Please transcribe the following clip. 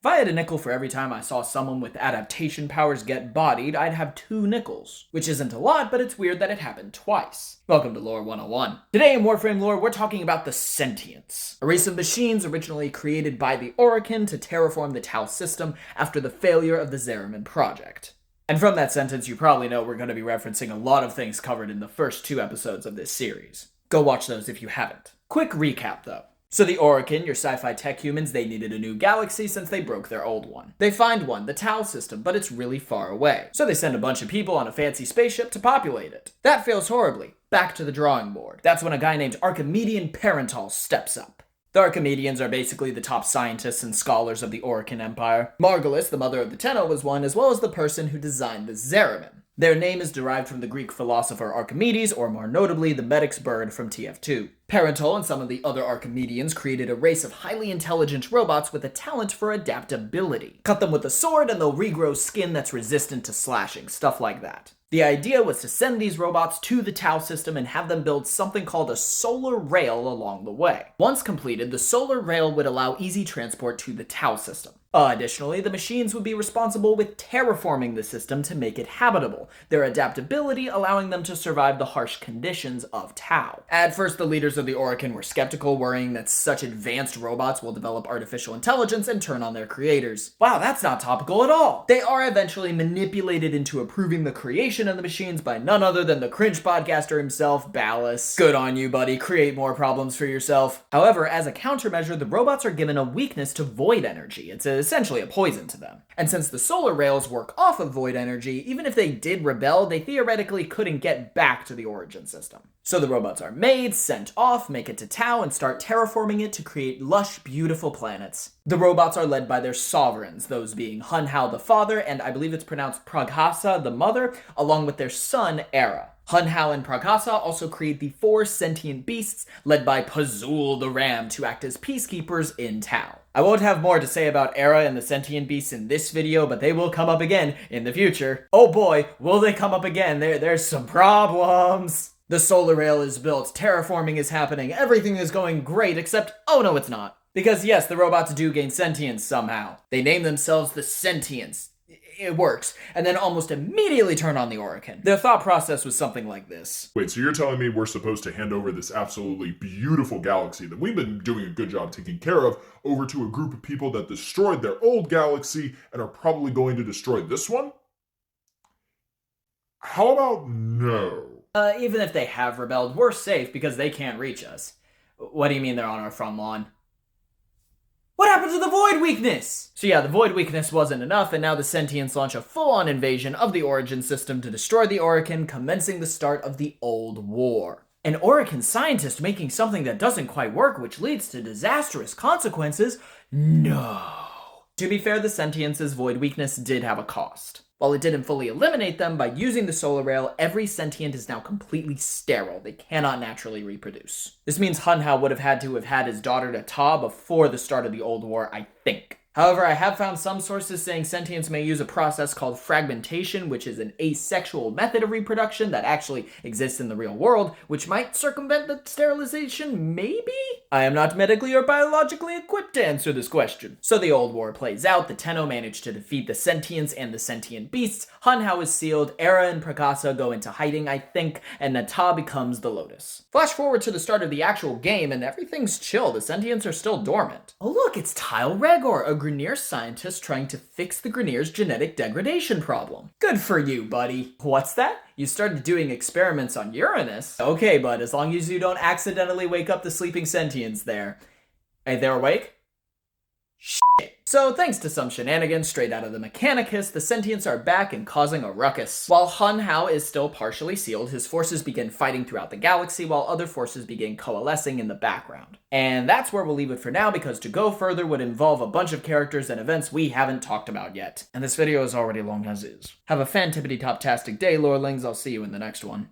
If I had a nickel for every time I saw someone with adaptation powers get bodied, I'd have 2 nickels. Which isn't a lot, but it's weird that it happened twice. Welcome to Lore 101. Today in Warframe lore, we're talking about the Sentients, a race of machines originally created by the Orokin to terraform the Tau system after the failure of the Zariman project. And from that sentence, you probably know we're going to be referencing a lot of things covered in the first 2 episodes of this series. Go watch those if you haven't. Quick recap though. So the Orokin, your sci-fi tech humans, they needed a new galaxy since they broke their old one. They find one, the Tau system, but it's really far away. So they send a bunch of people on a fancy spaceship to populate it. That fails horribly. Back to the drawing board. That's when a guy named Archimedean Parental steps up. The Archimedeans are basically the top scientists and scholars of the Orokin Empire. Margulis, the mother of the Tenno, was one, as well as the person who designed the Zariman. Their name is derived from the Greek philosopher Archimedes, or more notably, the Medic's bird from TF2. Parental and some of the other Archimedeans created a race of highly intelligent robots with a talent for adaptability. Cut them with a sword and they'll regrow skin that's resistant to slashing, stuff like that. The idea was to send these robots to the Tau system and have them build something called a solar rail along the way. Once completed, the solar rail would allow easy transport to the Tau system. Additionally, the machines would be responsible with terraforming the system to make it habitable, their adaptability allowing them to survive the harsh conditions of Tau. At first, the leaders of the Orokin were skeptical, worrying that such advanced robots will develop artificial intelligence and turn on their creators. Wow, that's not topical at all! They are eventually manipulated into approving the creation of the machines by none other than the cringe podcaster himself, Ballas. Good on you, buddy. Create more problems for yourself. However, as a countermeasure, the robots are given a weakness to void energy. It's essentially a poison to them. And since the solar rails work off of void energy, even if they did rebel, they theoretically couldn't get back to the origin system. So the robots are made, sent off, make it to Tau, and start terraforming it to create lush, beautiful planets. The robots are led by their sovereigns, those being Hun Hao the father, and I believe it's pronounced Praghasa the mother, along with their son, Era. Hun Hao and Praghasa also create the 4 sentient beasts, led by Pazul the ram, to act as peacekeepers in Tau. I won't have more to say about Era and the sentient beasts in this video, but they will come up again in the future. Oh boy, will they come up again? There's some problems. The solar rail is built, terraforming is happening, everything is going great, except, oh no it's not. Because yes, the robots do gain sentience somehow. They name themselves the Sentients. It works, and then almost immediately turn on the Orokin. Their thought process was something like this. Wait, so you're telling me we're supposed to hand over this absolutely beautiful galaxy that we've been doing a good job taking care of over to a group of people that destroyed their old galaxy and are probably going to destroy this one? How about no? Even if they have rebelled, we're safe because they can't reach us. What do you mean they're on our front lawn? What happened to the void weakness? So yeah, the void weakness wasn't enough, and now the Sentients launch a full-on invasion of the origin system to destroy the Orokin, commencing the start of the Old War. An Orokin scientist making something that doesn't quite work, which leads to disastrous consequences? No. To be fair, the Sentients' void weakness did have a cost. While it didn't fully eliminate them, by using the solar rail, every sentient is now completely sterile. They cannot naturally reproduce. This means Hun Hao would have had to have had his daughter to Ta before the start of the Old War, I think. However, I have found some sources saying sentients may use a process called fragmentation, which is an asexual method of reproduction that actually exists in the real world, which might circumvent the sterilization, maybe? I am not medically or biologically equipped to answer this question. So the Old War plays out, the Tenno manage to defeat the Sentients and the sentient beasts, Hun Hao is sealed, Era and Praghasa go into hiding, I think, and Nata becomes the Lotus. Flash forward to the start of the actual game, and everything's chill, the Sentients are still dormant. Oh look, it's Tile Regor, a Grineer scientist trying to fix the Grineer's genetic degradation problem. Good for you, buddy. What's that? You started doing experiments on Uranus? Okay, bud, as long as you don't accidentally wake up the sleeping sentients there. Hey, they're awake? Shit. So, thanks to some shenanigans straight out of the Mechanicus, the Sentients are back and causing a ruckus. While Hun Hao is still partially sealed, his forces begin fighting throughout the galaxy, while other forces begin coalescing in the background. And that's where we'll leave it for now, because to go further would involve a bunch of characters and events we haven't talked about yet. And this video is already long as is. Have a fan-tippity-top-tastic day, Lorelings. I'll see you in the next one.